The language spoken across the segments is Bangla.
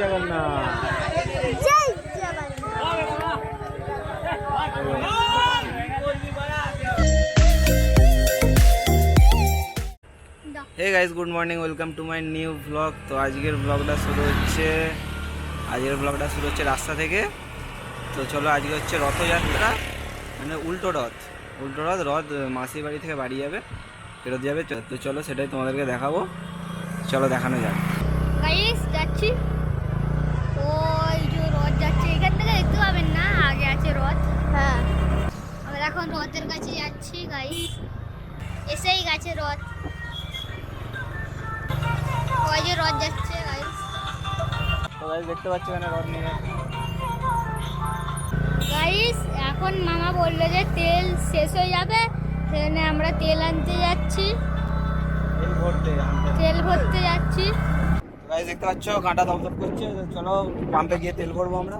জগন্নাথ। জয় Jagannath. Hey guys, good morning, welcome to my new blog. তো আজকের ব্লগটা শুরু হচ্ছে রাস্তা থেকে। তো চলো, আজকে হচ্ছে রথযাত্রা, মানে উল্টো রথ মাসির বাড়ি থেকে বাড়ি যাবে, ফেরত যাবে। তো চলো, সেটাই তোমাদেরকে দেখাবো। চলো দেখানো যাক। গাইস যাচ্ছি, ওই যে রথ যাচ্ছে, এখান থেকে দেখতে পাবেন না, আগে আছে রথ। হ্যাঁ, আমরা এখন রথের কাছে যাচ্ছি গাইস। এসেই গেছে রথ, ওই যে রথ যাচ্ছে গাইস। তো গাইস দেখতে পাচ্ছি এখানে রথ নিয়ে যাচ্ছে গাইস। এখন মামা বললো যে তেল শেষ হয়ে যাবে, সেখানে আমরা তেল আনতে যাচ্ছি, তেল ভরতে যাচ্ছি। গাইস দেখতে পাচ্ছ কাঁটা দপদপ করছে। তো চলো পাম্পে গিয়ে তেল ভরবো আমরা।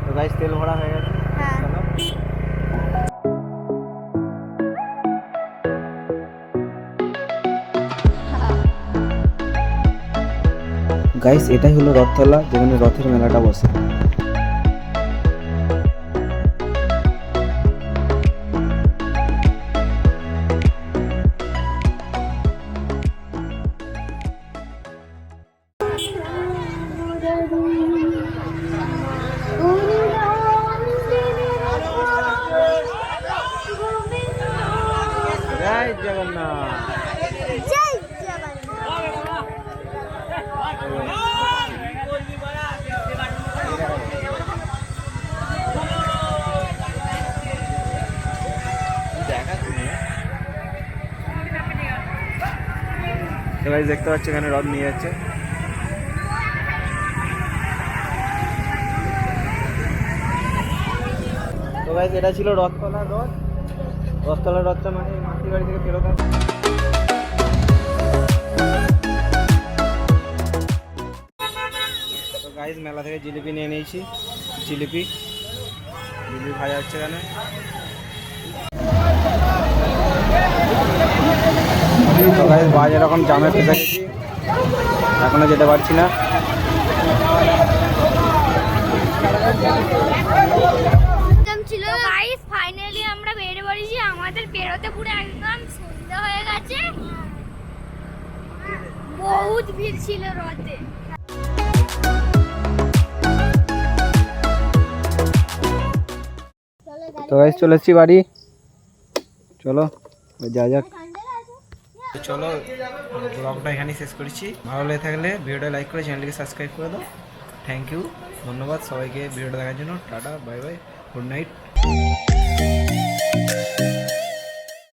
তো গাইস তেল ভরা হয়ে গেছে। হ্যাঁ, গাইস এটাই হলো রথতলা, যেখানে রথের মেলাটা বসে। জয় জগন্নাথ। জয় জগন্নাথ। তো গাইস দেখতে পাচ্ছি এখানে রথ নিয়ে যাচ্ছে। তো গাইস এটা ছিল রথতলার রথটা, মানে মাসির বাড়ি থেকে ফেরত আসে। তো গাইস মেলা থেকে জিলিপি নিয়ে নিয়েছি, জিলিপি ভাজা হচ্ছে এখানে। তো গাইস বাজ এরকম জামে ফেসে গেছি, এখনো যেতে পারছি না। ছিল গাইস, ফাইনালি আমরা বেরিয়ে পড়েছি। আমাদের বেরোতে পুরো একদম সন্ধ্যা হয়ে গেছে, বহুত ভিড় ছিল রথে। তো গাইস চলে এসেছি বাড়ি, চলো যা যাক। তো চলো ব্লগটা এখানেই শেষ করেছি। ভালো লেগে থাকলে ভিডিওটা লাইক করে চ্যানেলটিকে সাবস্ক্রাইব করে দাও। থ্যাংক ইউ, ধন্যবাদ সবাইকে ভিডিওটা দেখার জন্য। Tata, bye bye, good night.